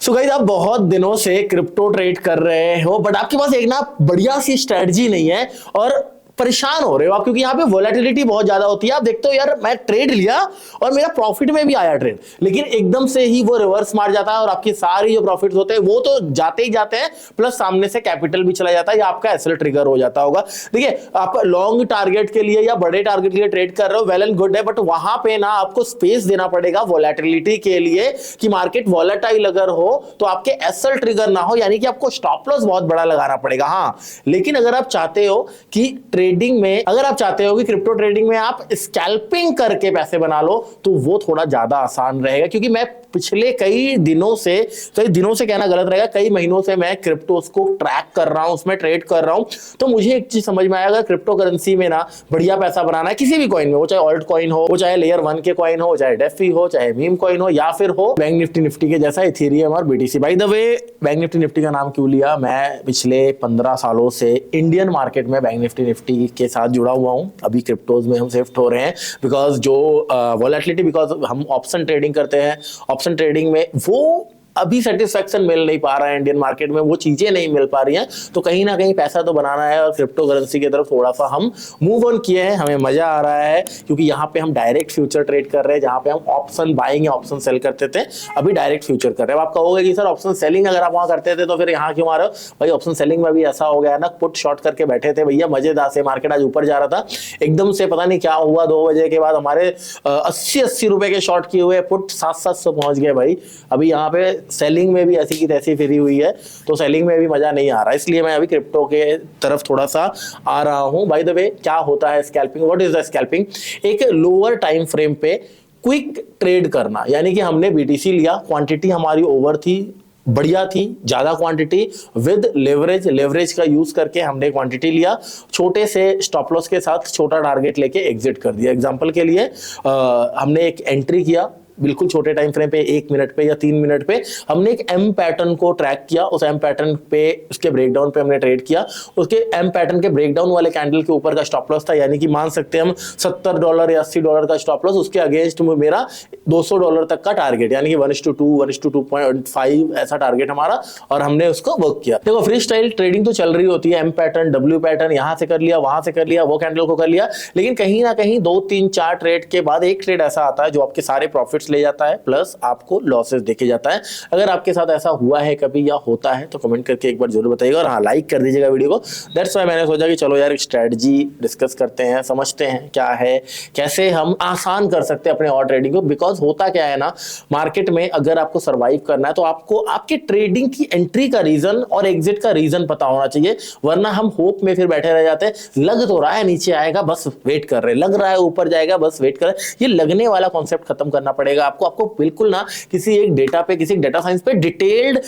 So guys, आप बहुत दिनों से क्रिप्टो ट्रेड कर रहे हो बट आपके पास एक ना बढ़िया सी स्ट्रेटजी नहीं है और परेशान हो रहे हो आप, क्योंकि यहाँ पे वोलेटिलिटी बहुत ज्यादा होती है। आप देखते हो यार, मैं ट्रेड लिया और मेरा प्रॉफिट में भी आया ट्रेड, लेकिन एकदम से ही वो रिवर्स मार जाता है और आपकी सारी जो प्रॉफिट्स होते हैं वो तो जाते ही जाते हैं, प्लस सामने से कैपिटल भी चला जाता है या आपका एसएल ट्रिगर हो जाता होगा। देखिए, आप लॉन्ग टारगेट के लिए या बड़े टारगेट के लिए ट्रेड कर रहे हो, वेल एंड गुड है, बट वहां पे ना आपको स्पेस देना पड़ेगा वोलेटिलिटी के लिए कि मार्केट वोलेटाइल अगर हो तो आपके एसएल ट्रिगर ना हो, यानी कि आपको स्टॉप लॉस बहुत बड़ा लगाना पड़ेगा। हाँ, लेकिन अगर आप चाहते हो कि ट्रेडिंग में, अगर आप चाहते हो कि क्रिप्टो ट्रेडिंग में आप स्कैल्पिंग करके पैसे बना लो, तो वो थोड़ा ज्यादा आसान रहेगा। क्योंकि मैं पिछले कई दिनों से कहना गलत रहेगा, कई महीनों से मैं क्रिप्टोस को ट्रैक कर रहा हूं, उसमें ट्रेड कर रहा हूं, तो मुझे एक चीज समझ में आया, अगर क्रिप्टो करेंसी में ना बढ़िया पैसा बनाना है, किसी भी कॉइन में, वो चाहे ऑल्ट कॉइन हो, वो चाहे लेयर 1 के कॉइन हो, चाहे डेफी हो, चाहे मीम कॉइन हो, या फिर हो बैंक निफ्टी के जैसा इथेरियम और BTC. By the way, bank Nifty का नाम क्यों लिया? मैं पिछले 15 सालों से इंडियन मार्केट में बैंक निफ्टी के साथ जुड़ा हुआ हूं। अभी क्रिप्टोज में हम शिफ्ट हो रहे हैं बिकॉज जो वोलेटिलिटी, बिकॉज हम ऑप्शन ट्रेडिंग करते हैं, ऑप्शन ट्रेडिंग में वो अभी सेटिस्फैक्शन मिल नहीं पा रहा है इंडियन मार्केट में, वो चीजें नहीं मिल पा रही हैं, तो कहीं ना कहीं पैसा तो बनाना है और क्रिप्टो करेंसी की तरफ थोड़ा सा हम मूव ऑन किए हैं। हमें मजा आ रहा है क्योंकि यहाँ पे हम डायरेक्ट फ्यूचर ट्रेड कर रहे हैं, जहां पे हम ऑप्शन बाइंग या ऑप्शन सेल करते थे, अभी डायरेक्ट फ्यूचर कर रहे हैं। आप कहोगे कि सर ऑप्शन सेलिंग अगर आप वहां करते थे तो फिर यहाँ क्यों आ रहे हो? भाई, ऑप्शन सेलिंग में भी ऐसा हो गया ना, पुट शॉर्ट करके बैठे थे भैया, मजेदार से मार्केट आज ऊपर जा रहा था, एकदम से पता नहीं क्या हुआ, 2 बजे के बाद हमारे 80 रुपए के शॉर्ट किए हुए पुट 700 पहुंच गए भाई। अभी यहाँ पे सेलिंग में भी ऐसी की तैसी फिरी हुई है, तो सेलिंग में भी मजा नहीं आ रहा, इसलिए मैं अभी क्रिप्टो के तरफ थोड़ा सा आ रहा हूं। बाय द वे, क्या होता है scalping? What is the scalping? एक लोअर टाइम फ्रेम पे क्विक ट्रेड करना, यानी कि हमने बीटीसी लिया, क्वांटिटी हमारी ओवर थी, बढ़िया थी, ज्यादा क्वांटिटी, विद लेवरेज का यूज करके हमने क्वांटिटी लिया, छोटे से स्टॉप लॉस के साथ छोटा टारगेट लेके एग्जिट कर दिया। एग्जांपल के लिए हमने एक एंट्री किया बिल्कुल छोटे टाइम फ्रेम पे, 1 मिनट पे या 3 मिनट पे, हमने एक एम पैटर्न को ट्रैक किया, उस एम पैटर्न पे, उसके ब्रेकडाउन पे हमने ट्रेड किया, उसके एम पैटर्न के ब्रेकडाउन वाले कैंडल के ऊपर का स्टॉप लॉस था, यानी कि मान सकते हैं हम $70 या $80 का स्टॉप लॉस, उसके अगेंस्ट में मेरा $200 तक का टारगेट, यानी कि 1:2 1:2.5 ऐसा टारगेट हमारा, और हमने उसको वर्क किया। देखो, फ्री स्टाइल ट्रेडिंग तो चल रही होती है, एम पैटर्न, डब्ल्यू पैटर्न, यहां से कर लिया, वहां से कर लिया, वो कैंडल को कर लिया, लेकिन कहीं ना कहीं 2 3 4 ट्रेड के बाद एक ट्रेड ऐसा आता है जो आपके सारे प्रॉफिट्स ले जाता है, प्लस आपको लॉसेस देके जाता है। अगर आपके साथ ऐसा हुआ है कभी या होता है तो कमेंट करके एक बार जरूर बताइएगा, और हाँ, लाइक कर दीजिएगा वीडियो को। दैट्स व्हाई मैंने सोचा कि चलो यार, एक स्ट्रेटजी डिस्कस करते हैं, समझते हैं क्या है, कैसे हम आसान कर सकते हैं अपने और ट्रेडिंग को। बिकॉज होता क्या है ना, मार्केट में अगर आपको सर्वाइव करना है तो आपको आपके ट्रेडिंग की एंट्री का रीजन और एग्जिट का रीजन पता होना चाहिए, वरना हम होप में फिर बैठे रह जाते हैं। लग तो रहा है नीचे आएगा, बस वेट कर रहे हैं, लग रहा है ऊपर जाएगा, बस वेट कर रहे हैं। ये लगने वाला कॉन्सेप्ट खत्म करना पड़ेगा आपको बिल्कुल ना किसी एक डेटा पे, किसी डेटा साइंस पे डिटेल्ड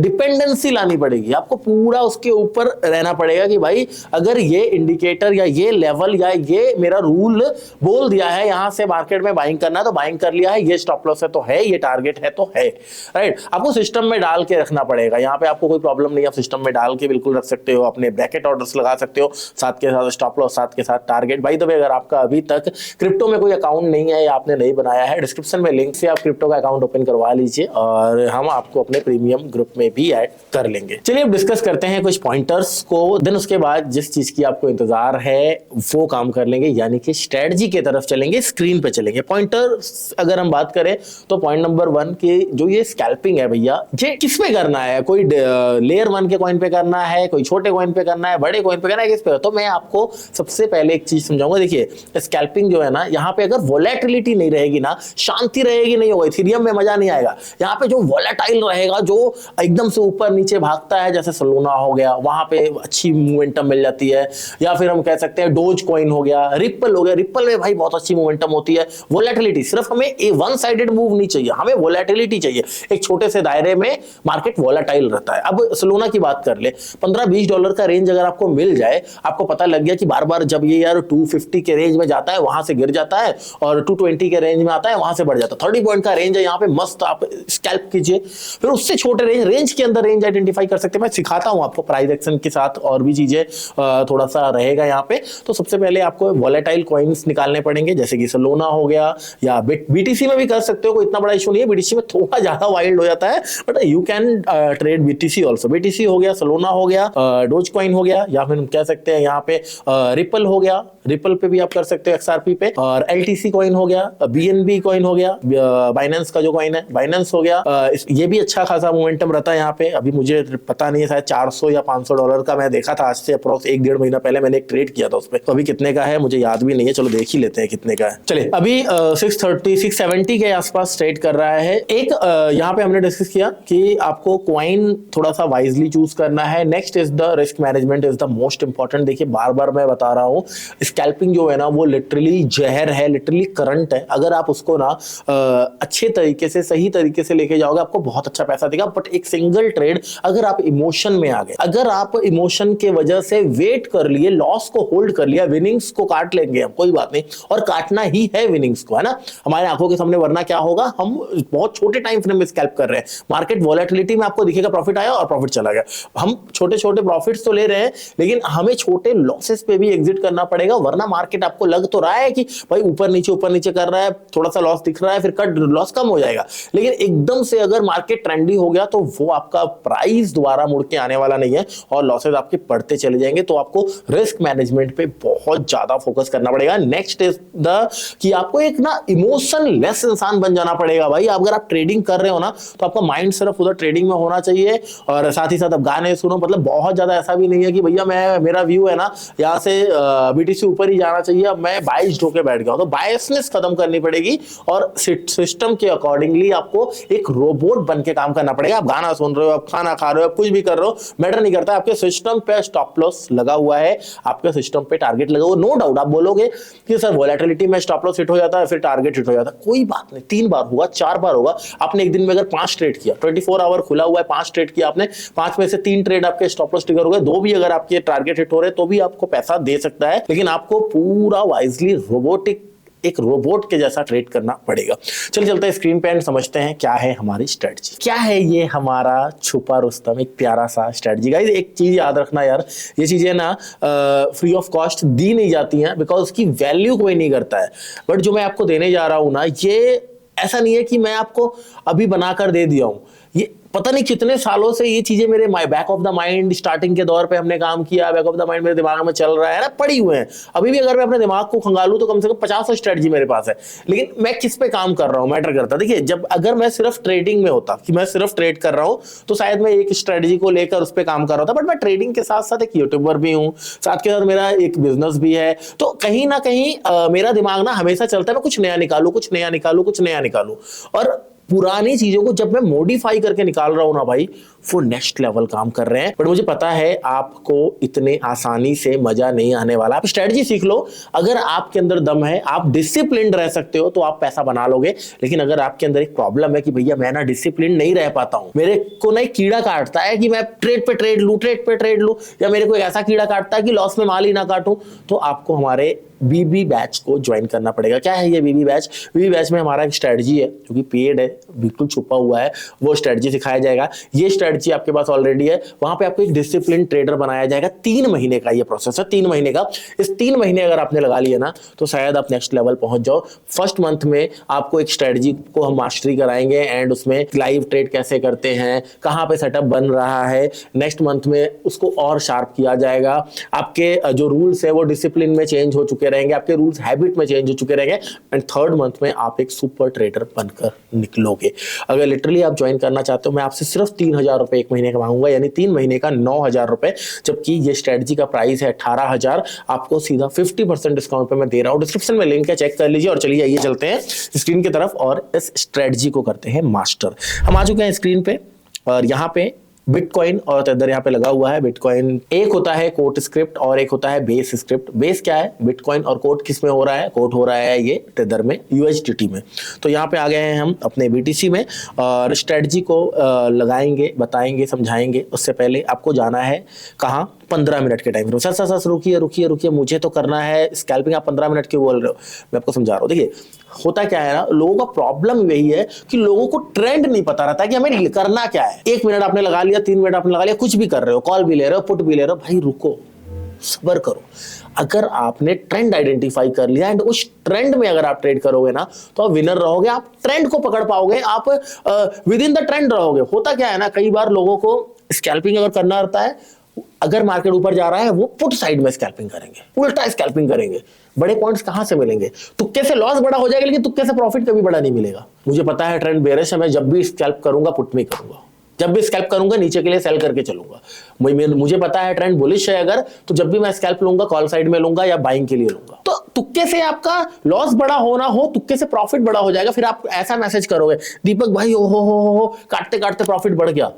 डिपेंडेंसी लानी पड़ेगी। आपको पूरा उसके ऊपर रहना पड़ेगा कि भाई, अगर ये इंडिकेटर या ये लेवल या ये मेरा रूल बोल दिया है यहां से मार्केट में बाइंग करना है तो बाइंग कर लिया है, ये स्टॉप लॉस है तो है, ये टारगेट है तो है, राइट। आपको सिस्टम में डाल के रखना पड़ेगा। यहाँ पे आपको कोई प्रॉब्लम नहीं, आप सिस्टम में डाल के बिल्कुल रख सकते हो, अपने ब्रैकेट ऑर्डर्स लगा सकते हो, साथ के साथ स्टॉप लॉस, साथ के साथ टारगेट। बाय द वे, अगर आपका अभी तक क्रिप्टो में कोई अकाउंट नहीं है या आपने नहीं बनाया है, डिस्क्रिप्शन में लिंक से आप क्रिप्टो का अकाउंट ओपन करवा लीजिए और हम आपको अपने प्रीमियम ग्रुप में भी ऐड कर लेंगे। चलिए अब डिस्कस करते हैं कुछ पॉइंटर्स को, देन उसके बाद जिस चीज की आपको इंतजार है वो काम कर लेंगे, यानी कि स्ट्रेटजी की तरफ चलेंगे, स्क्रीन पे चलेंगे। पॉइंटर्स अगर हम बात करें तो पॉइंट नंबर 1 की जो ये स्कैल्पिंग है भैया, ये किस पे करना है? कोई लेयर 1 के कॉइन पे करना है, कोई छोटे कॉइन पे करना है, बड़े कॉइन पे करना है, किस पे? तो मैं आपको सबसे पहले एक चीज समझाऊंगा। देखिए, स्कैल्पिंग जो है ना, यहाँ पे अगर वोलेटिलिटी नहीं रहेगी ना, शांति रहेगी नहीं होगा, इथेरियम में मजा नहीं आएगा। यहाँ पे जो वोलेटाइल रहेगा, जो एकदम से ऊपर नीचे भागता है, जैसे सोलोना हो गया, वहां पे अच्छी मोमेंटम मिल जाती है, या फिर हम कह सकते हैं डोज कॉइन हो गया, रिप्पल हो गया, रिप्पल में भाई बहुत अच्छी मोमेंटम होती है। वोलेटिलिटी, सिर्फ हमें ए वन साइडेड मूव नहीं चाहिए, हमें वोलेटिलिटी चाहिए। एक छोटे से दायरे में मार्केट वोलेटाइल रहता है। अब सोलोना की बात कर ले, $15-20 का रेंज अगर आपको मिल जाए, आपको पता लग गया कि बार बार जब ये यार 250 के रेंज में जाता है वहां से गिर जाता है, और 220 के रेंज में आता है वहां से बढ़ जाता जाता है। 30 पॉइंट का रेंज है यहाँ पे, मस्त आप स्कैल्प कीजिए। फिर उससे छोटे रेंज के अंदर रेंज आइडेंटिफाई कर सकते हैं। मैं सिखाता हूं आपको प्राइस एक्शन के साथ, और भी चीजें थोड़ा सा रहेगा यहाँ पे। तो सबसे पहले आपको वॉलेटाइल कॉइन्स निकालने पड़ेंगे, जैसे कि सोलोना हो गया, या बीटीसी में भी कर सकते हो, कोई इतना बड़ा इशू नहीं है। बीटीसी में थोड़ा ज्यादा वाइल्ड हो जाता है, but you can trade BTC also. BTC हो गया, सोलोना हो गया, डोज कॉइन हो गया, या फिर हम कह सकते हैं यहाँ पे रिपल हो गया, रिपल पे भी आप कर सकते हो XRP पे, और एलटीसी कॉइन हो गया, BNB कॉइन हो गया, बाइनेंस का जो कॉइन है बाइनेंस हो गया। ये भी अच्छा खासा मोमेंटम रहता है यहाँ पे। अभी मुझे पता नहीं है, शायद 400 या $500 का मैं देखा था आज से अप्रोक्स 1-1.5 महीना पहले मैंने एक ट्रेड किया था उस पर। तो अभी कितने का है मुझे याद भी नहीं है, चलो देख ही लेते हैं कितने का है। चलिए अभी 630 670 के आसपास ट्रेड कर रहा है। एक यहाँ पे हमने डिस्कस किया कि आपको कॉइन थोड़ा सा वाइजली चूज करना है। Next is the risk management is the most important. देखिए बार बार मैं बता रहा हूँ, स्कैल्पिंग जो है ना वो लिटरली जहर है, लिटरली करंट है। अगर आप उसको ना अच्छे तरीके से, सही तरीके से लेके जाओगे, आपको बहुत अच्छा पैसा देगा। बट एक सिंगल ट्रेड अगर आप इमोशन में आ गए, अगर आप इमोशन के वजह से वेट कर लिए, लॉस को होल्ड कर लिया, विनिंग्स को काट लेंगे हम, कोई बात नहीं, और काटना ही है विनिंग्स को, है ना, हमारे आंखों के सामने, वरना क्या होगा, हम बहुत छोटे टाइम फ्रेम में स्कैल्प कर रहे हैं। मार्केट वॉलेटिलिटी में आपको दिखेगा प्रॉफिट आया और प्रॉफिट चला गया। हम छोटे छोटे प्रॉफिट्स तो ले रहे हैं, लेकिन हमें छोटे लॉसेस पे भी एग्जिट करना पड़ेगा, वरना मार्केट आपको लग तो रहा है कि भाई ऊपर नीचे कर रहा है, थोड़ा सा लॉस दिख रहा है, फिर कट लॉस कम हो जाएगा, लेकिन एकदम से अगर मार्केट ट्रेंडी हो गया तो वो आपका प्राइस दोबारा मुड़ के आने वाला नहीं है और लॉसेस आपके बढ़ते चले जाएंगे। तो आपको रिस्क मैनेजमेंट पे बहुत ज्यादा फोकस करना पड़ेगा। नेक्स्ट इज द कि आपको एक ना इमोशन लेस इंसान बन जाना पड़ेगा। भाई अगर आप ट्रेडिंग कर रहे हो ना, तो आपका माइंड सिर्फ उधर ट्रेडिंग में होना चाहिए, और साथ ही साथ आप गाने सुनो। मतलब बहुत ज्यादा ऐसा भी नहीं है कि भैया मेरा व्यू है ना यहाँ से बीटीसी ऊपर ही जाना चाहिए, अब मैं बायस्ड होकर बैठ गया हूं। तो बायसनेस खत्म करनी पड़ेगी और सिस्टम के अकॉर्डिंगली आपको एक रोबोट बन के काम करना पड़ेगा। आप गाना सुन रहे हो, आप खाना खा रहे हो, आप कुछ भी कर रहे हो, मैटर नहीं करता। आपके सिस्टम पे स्टॉप लॉस लगा हुआ है, आपके सिस्टम पे टारगेट लगा हुआ। नो डाउट आप बोलोगे कि सर वोलेटिलिटी में स्टॉप लॉस हिट हो जाता है, फिर टारगेट हिट हो जाता है। कोई बात नहीं, 3 बार होगा, 4 बार होगा। आपने एक दिन में अगर 5 ट्रेड किया, 24 आवर खुला हुआ है, 5 ट्रेड किया आपने, 5 में से 3 ट्रेड आपके स्टॉप लॉस ट्रिगर हो गए, 2 भी अगर आपके टारगेट हिट हो रहे तो भी आपको पैसा दे सकता है। लेकिन आपको पूरा वाइजली एक रोबोट के जैसा ट्रेड करना पड़ेगा। चल चलते हैं स्क्रीन पे एंड समझते हैं क्या है हमारी स्ट्रेटजी। क्या है ये हमारा छुपा रुस्तम, एक प्यारा सा स्ट्रेटजी। गाइस एक चीज याद रखना यार, ये चीजें ना फ्री ऑफ कॉस्ट दी नहीं जाती हैं, बिकॉज उसकी वैल्यू कोई नहीं करता है। बट जो मैं आपको देने जा रहा हूं ना, ये ऐसा नहीं है कि मैं आपको अभी बनाकर दे दिया हूं। ये पता नहीं कितने सालों से ये चीजें मेरे back of the mind, starting के दौर पे हमने काम किया, बैक ऑफ द माइंड मेरे दिमाग में चल रहा है ना, पड़ी हुए हैं। अभी भी अगर मैं अपने दिमाग को खंगालूं तो कम से कम 50 स्ट्रेटजी मेरे पास है। लेकिन मैं किस पे काम कर रहा हूं मैटर करता। देखिए जब अगर मैं सिर्फ ट्रेडिंग में होता कि मैं सिर्फ ट्रेड कर रहा हूं, तो शायद मैं एक स्ट्रेटजी को लेकर उस पर काम कर रहा था। बट मैं ट्रेडिंग के साथ साथ एक यूट्यूबर भी हूं, साथ के साथ मेरा एक बिजनेस भी है। तो कहीं ना कहीं मेरा दिमाग ना हमेशा चलता है, मैं कुछ नया निकालू, कुछ नया निकालू, कुछ नया निकालू। और पुरानी चीजों को जब मैं मॉडिफाई करके निकाल रहा हूं ना भाई, वो नेक्स्ट लेवल काम कर रहे हैं। बट मुझे पता है आपको इतने आसानी से मजा नहीं आने वाला। आप स्ट्रेटजी सीख लो, अगर आपके अंदर दम है, आप डिसिप्लिन रह सकते हो, तो आप पैसा बना लोगे। लेकिन अगर आपके अंदर एक प्रॉब्लम है कि भैया मैं ना डिसिप्लिन नहीं रह पाता हूं, मेरे को ना एक कीड़ा काटता है कि मैं ट्रेड पे ट्रेड लूं, ट्रेड पे ट्रेड लूं, या मेरे को एक ऐसा कीड़ा काटता है कि लॉस में माल ही ना काटूं, तो आपको हमारे बीबी बैच को ज्वाइन करना पड़ेगा। क्या है ये बीबी बैच? बीबी बैच में हमारा एक स्ट्रेटजी है जो कि पेड है, बिल्कुल छुपा हुआ है, वो स्ट्रेटजी सिखाया जाएगा। ये स्ट्रेटजी आपके पास ऑलरेडी है, वहां पे आपको एक डिसिप्लिन ट्रेडर बनाया जाएगा। 3 महीने का ये प्रोसेस है, 3 महीने का। इस 3 महीने अगर आपने लगा लिया ना, तो शायद आप नेक्स्ट लेवल पहुंच जाओ। फर्स्ट मंथ में आपको एक स्ट्रेटजी को हम मास्टरी कराएंगे, एंड उसमें लाइव ट्रेड कैसे करते हैं, कहां पे सेटअप बन रहा है। नेक्स्ट मंथ में उसको और शार्प किया जाएगा। आपके जो रूल्स है वो डिसिप्लिन में चेंज हो चुके रहेंगे, आपके रूल्स हैबिट में चेंज हो चुके रहेंगे, एंड थर्ड मंथ में आप एक सुपर ट्रेडर बनकर निकलोगे। अगर लिटरली आप ज्वाइन करना चाहते हो, मैं आपसे सिर्फ 3,000 रुपए एक महीने का मांगूंगा, यानी 3 महीने का 9,000 रुपए, जबकि ये स्ट्रेटजी का प्राइस है 18,000। आपको सीधा 50% डिस्काउंट पे मैं दे रहा हूं। डिस्क्रिप्शन में लिंक है, चेक कर लीजिए। और चलिए आइए चलते हैं स्क्रीन की तरफ और इस स्ट्रेटजी को करते हैं मास्टर। हम आ चुके हैं स्क्रीन पे, और यहां पे बिटकॉइन और तेदर यहाँ पे लगा हुआ है। बिटकॉइन एक होता है कोट स्क्रिप्ट और एक होता है बेस स्क्रिप्ट। बेस क्या है? बिटकॉइन। और कोट किस में हो रहा है? कोट हो रहा है ये तेदर में, यूएसडीटी में। तो यहाँ पे आ गए हैं हम अपने बीटीसी में, और स्ट्रेटजी को लगाएंगे, बताएंगे, समझाएंगे। उससे पहले आपको जाना है कहाँ? 15 मिनट के टाइम। सर रुकिए, मुझे तो करना है स्कैल्पिंग, आप 15 मिनट क्यों बोल रहे हो? मैं आपको समझा रहा हूँ। देखिए होता क्या है ना, लोगों का प्रॉब्लम यही है कि लोगों को ट्रेंड नहीं पता रहता है कि हमें करना क्या है। 1 मिनट आपने लगा लिया, 3 मिनट आपने लगा लिया, कुछ भी कर रहे हो, कॉल भी ले रहे हो, पुट भी ले रहे हो, भाई रुको, सब्र करो। अगर आपने ट्रेंड आइडेंटिफाई कर लिया एंड उस ट्रेंड में अगर आप ट्रेड करोगे ना, तो आप विनर रहोगे, आप ट्रेंड को पकड़ पाओगे, आप विद इन द ट्रेंड रहोगे। होता क्या है ना, कई बार लोगों को स्कैल्पिंग अगर करना रहता है, अगर मार्केट ऊपर जा रहा है वो पुट साइड में स्कैल्पिंग करेंगे, उल्टा स्कैल्पिंग करेंगे। बड़े पॉइंट्स कहां से मिलेंगे? तुक्के से लॉस बड़ा हो जाएगा, लेकिन तुक्के से प्रॉफिट कभी बड़ा नहीं मिलेगा। मुझे पता है ट्रेंड बेरिश है, मैं जब भी स्कैल्प करूंगा पुट में करूंगा, जब भी स्कैल्प करूंगा नीचे के लिए सेल करके चलूंगा। मुझे पता है ट्रेंड बुलिश है अगर, तो जब भी मैं स्कैल्प लूंगा कॉल साइड में लूंगा या बाइंग के लिए लूंगा। तो तुक्के से आपका लॉस बड़ा होना हो, तुक्के से प्रॉफिट बड़ा हो जाएगा। फिर आप ऐसा मैसेज करोगे, दीपक भाई ओ हो काटते काटते प्रॉफिट बढ़ गया,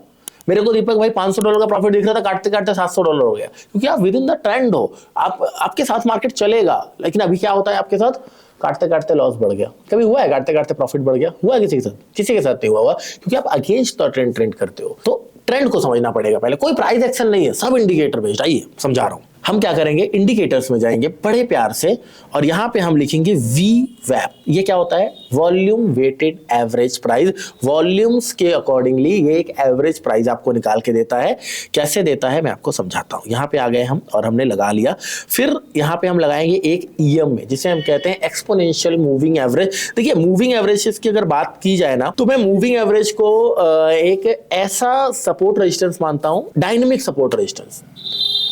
मेरे को दीपक भाई $500 का प्रॉफिट दिख रहा था, काटते काटते $700 हो गया। क्योंकि आप विद इन द ट्रेंड हो, आपके साथ मार्केट चलेगा। लेकिन अभी क्या होता है आपके साथ, काटते काटते लॉस बढ़ गया। कभी हुआ है काटते काटते प्रॉफिट बढ़ गया? हुआ किसी के साथ? किसी के साथ नहीं हुआ, क्योंकि आप अगेंस्ट द ट्रेंड करते हो। तो ट्रेंड को समझना पड़ेगा पहले। कोई प्राइस एक्शन नहीं है, सब इंडिकेटर बेस्ड। आइए समझा रहा हूं। हम क्या करेंगे, इंडिकेटर्स में जाएंगे बड़े प्यार से, और यहां पे हम लिखेंगे VWAP। ये क्या होता है? Volume weighted average price. Volumes के अकॉर्डिंगली ये एक एवरेज प्राइस आपको निकाल के देता है। कैसे देता है मैं आपको समझाता हूं। यहां पे आ गए हम और हमने लगा लिया। फिर यहां पे हम लगाएंगे एक EMA, जिसे हम कहते हैं एक्सपोनेंशियल मूविंग एवरेज। देखिए मूविंग एवरेज की अगर बात की जाए ना, तो मैं मूविंग एवरेज को एक ऐसा सपोर्ट रेजिस्टेंस मानता हूं, डायनेमिक सपोर्ट रेजिस्टेंस।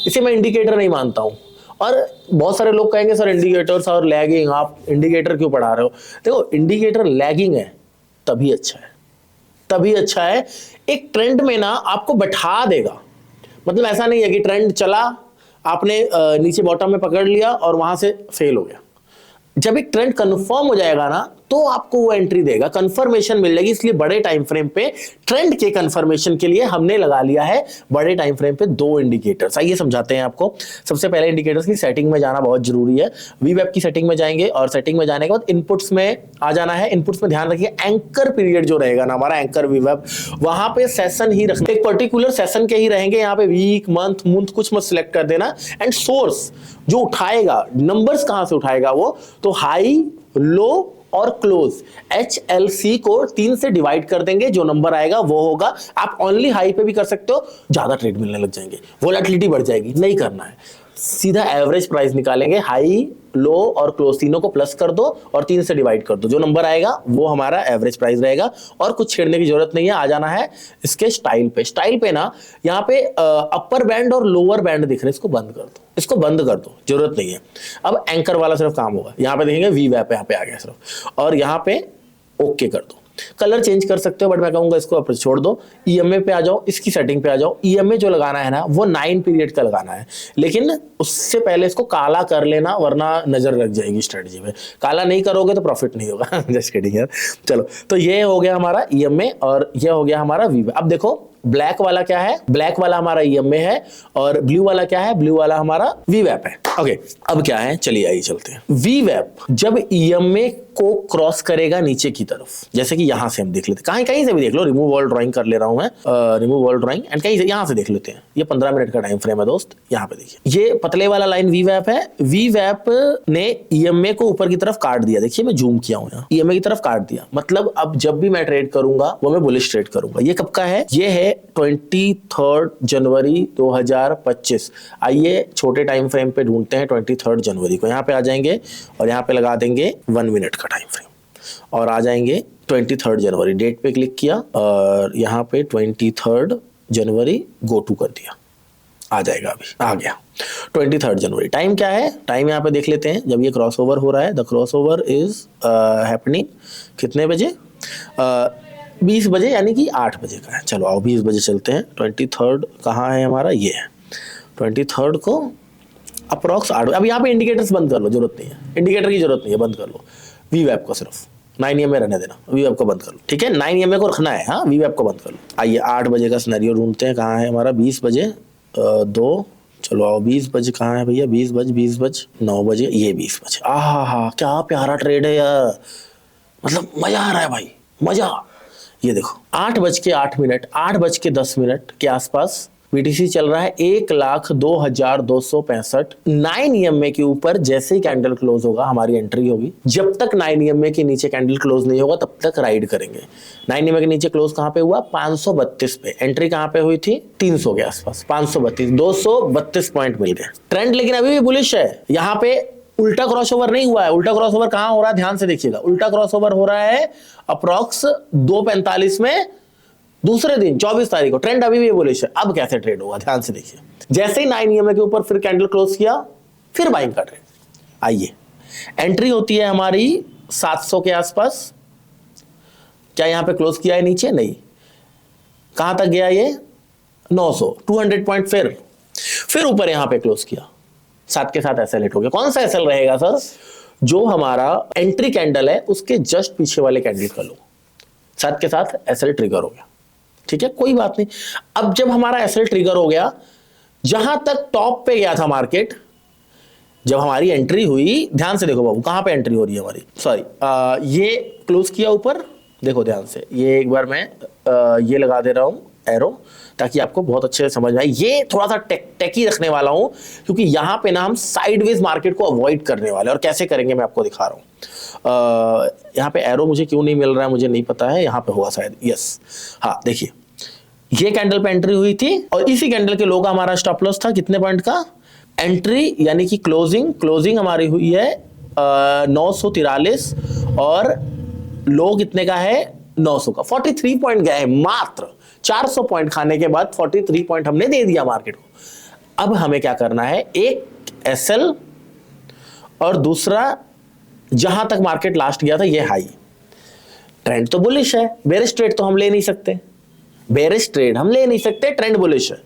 इसे मैं इंडिकेटर नहीं मानता हूं। और बहुत सारे लोग कहेंगे सर इंडिकेटर्स और लैगिंग, आप इंडिकेटर क्यों पढ़ा रहे हो? देखो इंडिकेटर लैगिंग है तभी अच्छा है, तभी अच्छा है। एक ट्रेंड में ना आपको बैठा देगा। मतलब ऐसा नहीं है कि ट्रेंड चला, आपने नीचे बॉटम में पकड़ लिया और वहां से फेल हो गया। जब एक ट्रेंड कंफर्म हो जाएगा ना, तो आपको वो एंट्री देगा, कंफर्मेशन मिल जाएगी। इसलिए बड़े टाइम फ्रेम पे ट्रेंड के कंफर्मेशन के लिए हमने लगा लिया है बड़े टाइम फ्रेम पे 2 इंडिकेटर्स। आइए समझाते हैं आपको। सबसे पहले इंडिकेटर्स की सेटिंग में जाना बहुत जरूरी है। VWAP की सेटिंग में जाएंगे और सेटिंग में जाने के बाद इनपुट्स में आ जाना है। इनपुट्स में ध्यान रखिए, एंकर पीरियड जो रहेगा ना हमारा, एंकर VWAP, वहां पे सेशन ही रखना, एक पर्टिकुलर सेशन के ही रहेंगे। यहाँ पे वीक, मंथ कुछ मत सिलेक्ट कर देना। एंड सोर्स जो उठाएगा, नंबर्स कहां से उठाएगा वो, तो हाई, लो और क्लोज, HLC को 3 से डिवाइड कर देंगे। जो नंबर आएगा वो होगा। आप ओनली हाई पे भी कर सकते हो, ज्यादा ट्रेड मिलने लग जाएंगे, वोलेटिलिटी बढ़ जाएगी, नहीं करना है। सीधा एवरेज प्राइस निकालेंगे, हाई, लो और क्लोज तीनों को प्लस कर दो और 3 से डिवाइड कर दो। जो नंबर आएगा वो हमारा एवरेज प्राइस रहेगा। और कुछ छेड़ने की जरूरत नहीं है। आ जाना है इसके स्टाइल पे। स्टाइल पे ना यहाँ पे अपर बैंड और लोअर बैंड दिख रहे हैं, इसको बंद कर दो, इसको बंद कर दो, जरूरत नहीं है। अब एंकर वाला सिर्फ काम होगा। यहाँ पे देखेंगे VWAP यहाँ पे आ गया सिर्फ, और यहाँ पे ओके कर दो। कलर चेंज कर सकते हो, बट मैं कहूंगा इसको आप छोड़ दो। EMA पे आ जाओ, इसकी सेटिंग पे आ जाओ। EMA जो लगाना है ना, वो 9 पीरियड का लगाना है, लेकिन उससे पहले इसको काला कर लेना, वरना नजर लग जाएगी स्ट्रेटजी में। काला नहीं करोगे तो प्रॉफिट नहीं होगा। जस्ट किडिंग यार। चलो, तो ये हो गया हमारा EMA और ये हो गया हमारा VWAP। अब देखो ब्लैक वाला क्या है, ब्लैक वाला हमारा EMA है, और ब्लू वाला क्या है, ब्लू वाला हमारा VWAP है। ओके, अब क्या है, चलिए आइए चलते हैं। VWAP जब EMA को क्रॉस करेगा नीचे की तरफ, जैसे कि यहां से हम देख लेते हैं, कहीं से भी देख लो, रिमूव ऑल ड्राइंग कर ले रहा हूं मैं, रिमूव ऑल ड्राइंग, एंड कहीं से यहां से देख लेते हैं। ये 15 मिनट का टाइम फ्रेम है दोस्त। यहां पे देखिए, ये पतले वाला लाइन VWAP है। VWAP ने EMA को ऊपर की तरफ काट दिया। देखिए मैं जूम किया हूं, यहाँ EMA की तरफ काट दिया। मतलब अब जब भी मैं ट्रेड करूंगा वो मैं बुलिश ट्रेड करूंगा। ये कब का है? ये है 23 जनवरी 2025। आइए छोटे टाइम फ्रेम पे ढूंढते हैं 23 जनवरी को। यहाँ पे आ जाएंगे और यहाँ पे लगा देंगे 1 मिनट का टाइम फ्रेम, और आ जाएंगे 23 जनवरी। डेट पे क्लिक किया और यहाँ पे 23 जनवरी गो टू कर दिया, आ जाएगा। अभी आ गया 23 जनवरी। टाइम क्या है, टाइम यहाँ पे देख लेते हैं। जब ये क्रॉस ओवर हो रहा है, the cross over is happening कितने बजे? 20 बजे, यानी कि 8 बजे का है। चलो आओ 20 बजे चलते हैं। 23 कहाँ है हमारा? ये है 23 को अप्रॉक्स 8। अब यहाँ पे इंडिकेटर्स बंद कर लो, जरूरत नहीं है, इंडिकेटर की जरूरत नहीं है, बंद कर लो। VWAP को सिर्फ 9 EMA रहने देना, VWAP को बंद कर लो, ठीक है। 9 EMA को रखना है, हाँ, VWAP को बंद कर लो। आइए 8 बजे का सिनेरियो ढूंढते हैं। कहाँ है हमारा? 20 बजे 2। चलो आओ 20 बजे कहाँ है भैया? 20 बज 9 बजे, ये 20 बजे। आहा क्या प्यारा ट्रेड है यार, मतलब मजा आ रहा है भाई, मजा। ये देखो 8 बज के 8 मिनट, 8 बज के 10 मिनट के आसपास बीटीसी चल रहा है 1,02,265। 9 EMA के ऊपर जैसे ही कैंडल क्लोज होगा हमारी एंट्री होगी। जब तक 9 EMA के नीचे कैंडल क्लोज नहीं होगा तब तक राइड करेंगे। 9 EMA के नीचे क्लोज कहां पे हुआ? 532 पे। एंट्री कहां पे हुई थी? 300 के आसपास। 532, 232 पॉइंट मिल गए। ट्रेंड लेकिन अभी भी बुलिश है। यहां पे उल्टा क्रॉसओवर नहीं हुआ है। उल्टा क्रॉसओवर कहां हो रहा है? ध्यान से देखिएगा। उल्टा क्रॉसओवर हो रहा है अप्रॉक्स 2:45 में दूसरे दिन 24 तारीख को। ट्रेंड अभी भी बुलिश है। अब कैसे ट्रेड होगा? ध्यान से देखिए। जैसे ही 9 EMA के ऊपर फिर कैंडल क्लोज किया, फिर बाइंग का ट्रेंड। आइए, एंट्री होती है हमारी 700 के आसपास। क्या यहां पे क्लोज किया है नीचे? नहीं। कहां तक गया ये? 900, 200 पॉइंट। फिर ऊपर यहां पे क्लोज किया, साथ के साथ एसएल हिट हो गया। कौन सा एसएल रहेगा सर? जो हमारा एंट्री कैंडल है उसके जस्ट पीछे वाले कैंडल का लो, साथ के साथ एसएल ट्रिगर हो गया। ठीक है, कोई बात नहीं। अब जब हमारा एसएल ट्रिगर हो गया, जहां तक टॉप पे गया था मार्केट, जब हमारी एंट्री हुई, ध्यान से देखो बाबू, कहां पे एंट्री हो रही है हमारी? सॉरी, ये क्लोज किया ऊपर, देखो ध्यान से। ये एक बार मैं ये लगा दे रहा हूं एरो, ताकि आपको बहुत अच्छे से समझ में आए। ये थोड़ा सा टेकी रखने वाला हूं, क्योंकि यहां पे ना हम साइडवेज मार्केट को अवॉइड करने वाले हैं। और कैसे करेंगे मैं आपको दिखा रहा हूं। यहां पे एरो मुझे क्यों नहीं मिल रहा है मुझे नहीं पता है। यहां पे होगा शायद, यस। हाँ देखिए, ये कैंडल पे एंट्री हुई थी और इसी कैंडल के लो का हमारा स्टॉप लॉस था। कितने पॉइंट का? एंट्री यानी कि क्लोजिंग हमारी हुई है 943 और लो कितने का है? 900 का। 43 पॉइंट गए हैं मात्र। 400 पॉइंट खाने के बाद 43 पॉइंट हमने दे दिया मार्केट को। अब हमें क्या करना है? एक एसएल और दूसरा जहां तक मार्केट लास्ट गया था ये हाई। ट्रेंड तो बुलिश है, बेरिश ट्रेड तो हम ले नहीं सकते। ट्रेंड बुलिश है।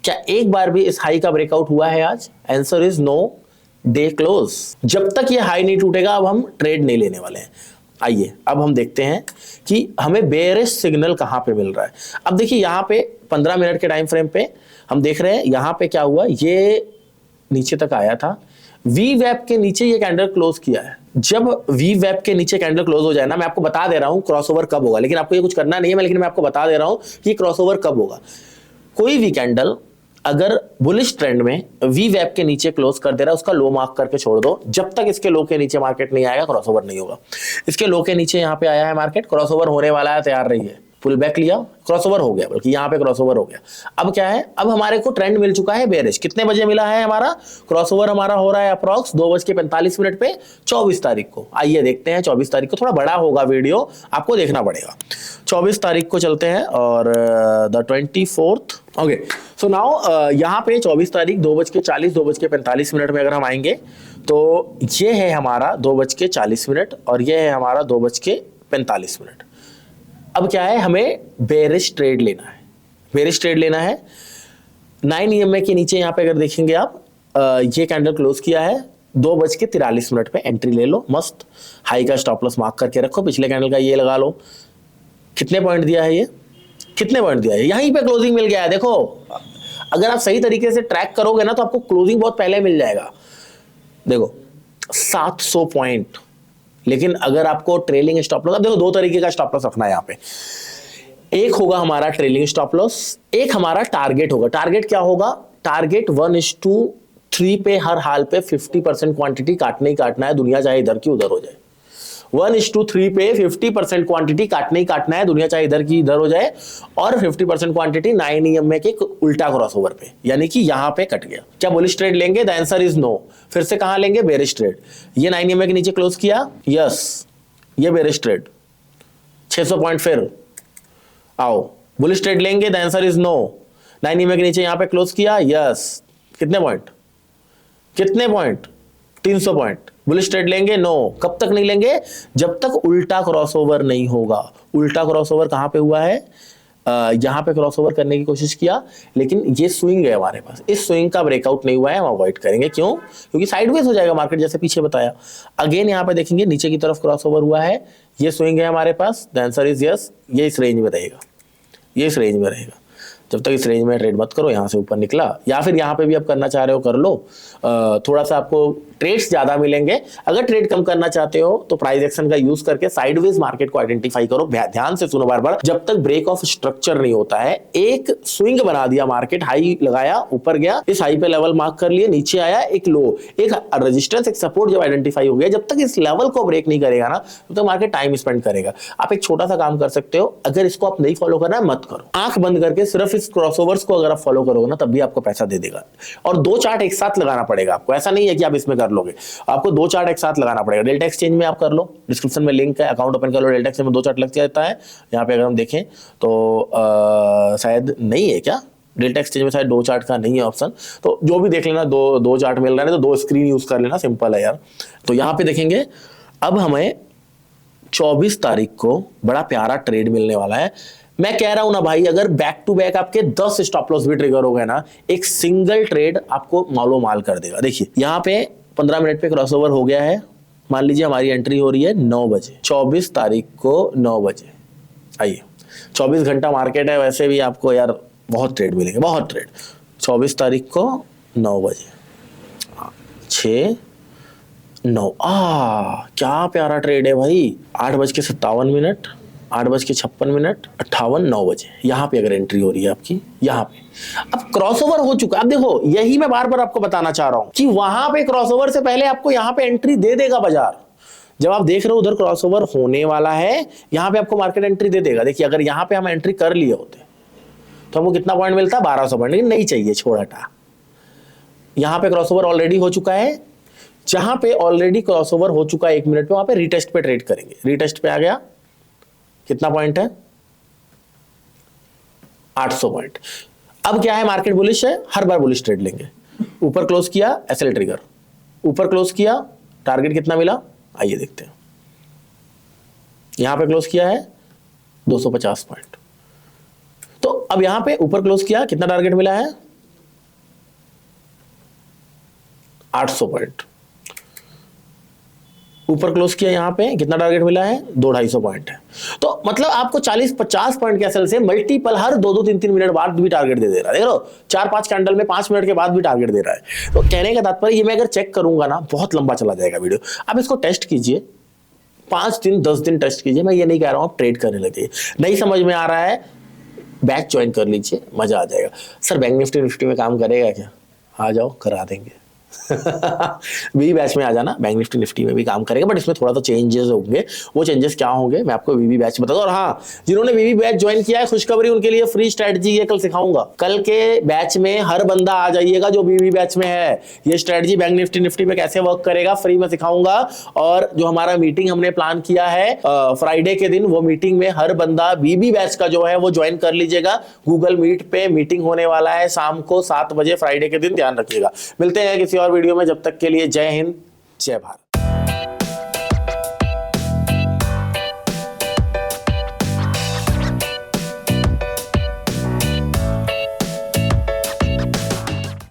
क्या एक बार भी इस हाई का ब्रेकआउट हुआ है आज? Answer is no. Day close. जब तक ये हाई नहीं टूटेगा अब हम ट्रेड नहीं लेने वाले हैं। आइए अब हम देखते हैं कि हमें बेरिश सिग्नल कहां पे मिल रहा है। अब देखिए, यहां पे 15 मिनट के टाइम फ्रेम पे हम देख रहे हैं, यहां पे क्या हुआ? ये नीचे तक आया था, वी वेब के नीचे ये कैंडल क्लोज किया है। जब वी वेब के नीचे कैंडल क्लोज हो जाए ना, मैं आपको बता दे रहा हूं क्रॉसओवर कब होगा, लेकिन आपको ये कुछ करना नहीं है, लेकिन मैं आपको बता दे रहा हूं कि क्रॉसओवर कब होगा। कोई भी कैंडल अगर बुलिश ट्रेंड में वी वेब के नीचे क्लोज कर दे रहा है, उसका लो मार्क करके छोड़ दो। जब तक इसके लो के नीचे मार्केट नहीं आएगा क्रॉसओवर नहीं होगा। इसके लो के नीचे यहां पे आया है मार्केट, क्रॉसओवर होने वाला है, तैयार रही है। पुल बैक लिया, क्रॉसओवर हो गया, बल्कि यहां पे क्रॉसओवर हो गया। अब क्या है? अब हमारे को ट्रेंड मिल चुका है बेरिश। कितने बजे मिला है हमारा क्रॉसओवर? हमारा हो रहा है अप्रॉक्स 2:45 पे 24 तारीख को। आइए देखते हैं 24 तारीख को। थोड़ा बड़ा होगा वीडियो, आपको देखना पड़ेगा। 24 तारीख को चलते हैं और the 24th। Okay, so now यहाँ पे 24 तारीख 2:40 2:45 में अगर हम आएंगे तो ये है हमारा 2:40 और ये है हमारा 2:45। अब क्या है? हमें बेरिश ट्रेड लेना है। 9 EMA के नीचे यहाँ पे अगर देखेंगे आप, ये कैंडल क्लोज किया है 2:43 पे। एंट्री ले लो, मस्त। हाई का स्टॉप लॉस मार्क करके रखो, पिछले कैंडल का ये लगा लो। कितने पॉइंट दिया है? ये कितने पॉइंट दिया है? यहीं पे क्लोजिंग मिल गया है। देखो, अगर आप सही तरीके से ट्रैक करोगे ना तो आपको क्लोजिंग बहुत पहले मिल जाएगा। देखो 700 पॉइंट। लेकिन अगर आपको ट्रेलिंग स्टॉप लॉस, देखो 2 तरीके का स्टॉप लॉस रखना है यहाँ पे। एक होगा हमारा ट्रेलिंग स्टॉप लॉस, एक हमारा टारगेट होगा। टारगेट क्या होगा? टारगेट 1:3 पे हर हाल पे 50% क्वांटिटी काटना ही काटना है, दुनिया चाहे इधर की उधर हो जाए। 1:3 पे 50% क्वांटिटी काटना ही काटना है, दुनिया चाहे इधर की इधर हो जाए। और 50% क्वांटिटी 9 EMA के उल्टा क्रॉसओवर पे, यानी कि यहां पे कट गया। क्या बुलिश ट्रेड लेंगे? The answer is no. फिर से कहां लेंगे? Bearish trade. ये 9 EMA के नीचे क्लोज किया, यस, ये बेरिश ट्रेड। 600 पॉइंट फिर आओ, बुलिश ट्रेड लेंगे? The answer is no. 9 EMA के नीचे यहां पे क्लोज किया, यस। कितने पॉइंट? 300 पॉइंट। बुलिश ट्रेड लेंगे? नो। कब तक नहीं लेंगे? जब तक उल्टा क्रॉसओवर नहीं होगा। उल्टा क्रॉसओवर कहां पे हुआ है? यहां पे क्रॉसओवर करने की कोशिश किया, लेकिन ये स्विंग है हमारे पास। इस स्विंग का ब्रेकआउट नहीं हुआ है, हम अवॉइड करेंगे। क्यों? क्योंकि साइडवेज हो जाएगा मार्केट, जैसे पीछे बताया। अगेन यहां पे देखेंगे नीचे की तरफ क्रॉसओवर हुआ है, ये स्विंग है हमारे पास। The answer is yes. ये इस रेंज में रहेगा, ये इस रेंज में रहेगा। जब तक इस रेंज में ट्रेड मत करो। यहाँ से ऊपर निकला या फिर यहाँ पे भी आप करना चाह रहे हो कर लो। थोड़ा सा आपको ट्रेड्स ज्यादा मिलेंगे। अगर ट्रेड कम करना चाहते हो तो प्राइस एक्शन का यूज करके साइडवेज मार्केट को आइडेंटिफाई करो। ध्यान से सुनो बार बार, जब तक ब्रेक ऑफ स्ट्रक्चर नहीं होता है, एक स्विंग बना दिया मार्केट, हाई लगाया, ऊपर गया, इस हाई पे लेवल मार्क कर लिए, नीचे आया, एक लो, एक रेजिस्टेंस, एक सपोर्ट जब आइडेंटिफाई हो गया, जब तक इस लेवल को ब्रेक नहीं करेगा ना, तब तक मार्केट टाइम स्पेंड करेगा। आप एक छोटा सा काम कर सकते हो, अगर इसको आप नहीं फॉलो करना है मत करो, आंख बंद करके सिर्फ इस क्रॉसओवर्स को अगर आप फॉलो करोगे ना तब भी आपको पैसा दे देगा। और 2 चार्ट एक साथ लगाना पड़ेगा आपको, ऐसा नहीं है कि आप इसमें कर लोगे, आपको 2 चार्ट एक साथ लगाना पड़ेगा। डेल्टा एक्सचेंज में आप कर लो, डिस्क्रिप्शन में लिंक है, अकाउंट ओपन कर लो, डेल्टा एक्सचेंज में 2 चार्ट लग जाता है। यहाँ पे अगर हम देखें तो शायद नहीं है क्या, डेल्टा एक्सचेंज में शायद 2 चार्ट का नहीं है ऑप्शन, तो जो भी देख लेना, दो चार्ट मिल रहा है तो 2 स्क्रीन यूज कर लेना, सिंपल है यार। तो यहाँ पे देखेंगे अब हमें 24 तारीख को बड़ा प्यारा ट्रेड मिलने वाला है। मैं कह रहा हूं ना भाई, अगर बैक टू बैक आपके 10 स्टॉप लॉस भी ट्रिगर हो गए ना, एक सिंगल ट्रेड आपको मालो माल कर देगा। देखिए यहाँ पे 15 मिनट पे क्रॉसओवर हो गया है, मान लीजिए हमारी एंट्री हो रही है 9 बजे, 24 तारीख को 9 बजे। आइए, 24 घंटा मार्केट है, वैसे भी आपको यार बहुत ट्रेड मिलेंगे, बहुत ट्रेड। 24 तारीख को 9 बजे, 6-9, क्या प्यारा ट्रेड है भाई। 8:57, 8:56, 58, 9 बजे यहाँ पे अगर एंट्री हो रही है आपकी, यहाँ पे अब क्रॉसओवर हो चुका है। अब देखो, यही मैं बार बार आपको बताना चाह रहा हूं कि वहां पे क्रॉसओवर से पहले आपको यहाँ पे एंट्री दे देगा बाजार। जब आप देख रहे हो उधर क्रॉसओवर होने वाला है, यहाँ पे आपको मार्केट एंट्री दे देगा। देखिए अगर यहाँ पे हम एंट्री कर लिए होते तो हमको कितना पॉइंट मिलता है, 1200 पॉइंट, लेकिन नहीं चाहिए, छोड़ हटा। यहाँ पे क्रॉसओवर ऑलरेडी हो चुका है, जहां पे ऑलरेडी क्रॉसओवर हो चुका है 1 मिनट पे, वहां पे रीटेस्ट पे ट्रेड करेंगे। रीटेस्ट पे आ गया, कितना पॉइंट है, 800 पॉइंट। अब क्या है, मार्केट बुलिश है, हर बार बुलिश ट्रेड लेंगे। ऊपर क्लोज किया, एसएल ट्रिगर, ऊपर क्लोज किया, टारगेट कितना मिला, आइए देखते हैं। यहां पे क्लोज किया है 250 पॉइंट, तो अब यहां पे ऊपर क्लोज किया, कितना टारगेट मिला है, 800 पॉइंट। ऊपर क्लोज किया, यहां पे कितना टारगेट मिला है, 200-250 पॉइंट है। तो मतलब आपको 40-50 पॉइंट के एसएल से मल्टीपल हर 2-2, 3-3 मिनट बाद भी टारगेट दे रहा है। देख लो 4-5 कैंडल में 5 मिनट के बाद भी टारगेट दे रहा है। तो कहने का तात्पर्य, ये मैं अगर चेक करूंगा ना, बहुत लंबा चला जाएगा वीडियो। आप इसको टेस्ट कीजिए, 5 दिन 10 दिन टेस्ट कीजिए। मैं ये नहीं कह रहा हूं आप ट्रेड करने लगे, नहीं समझ में आ रहा है बैच ज्वाइन कर लीजिए, मजा आ जाएगा। सर बैंक निफ्टी में काम करेगा क्या, आ जाओ करा देंगे। वीवी बैच में आ जाना, बैंक निफ्टी में भी काम करेगा, बट इसमें थोड़ा सा चेंजेस होंगे। वो चेंजेस क्या होंगे मैं आपको वीवी बैच बताऊंगा। और हाँ, जिन्होंने वीवी बैच ज्वाइन किया है, खुशखबरी, उनके लिए फ्री स्ट्रेटजी ये कल सिखाऊंगा। कल के बैच में हर बंदा आ जाइएगा जो वीवी बैच में है। ये स्ट्रेटजी बैंक निफ्टी पे कैसे वर्क करेगा फ्री में सिखाऊंगा। और जो हमारा मीटिंग हमने प्लान किया है फ्राइडे के दिन, वो मीटिंग में हर बंदा वीवी बैच का जो है वो ज्वाइन कर लीजिएगा। गूगल मीट पे मीटिंग होने वाला है शाम को 7 बजे फ्राइडे के दिन, ध्यान रखिएगा। मिलते हैं किसी और वीडियो में, जब तक के लिए जय हिंद, जय भारत।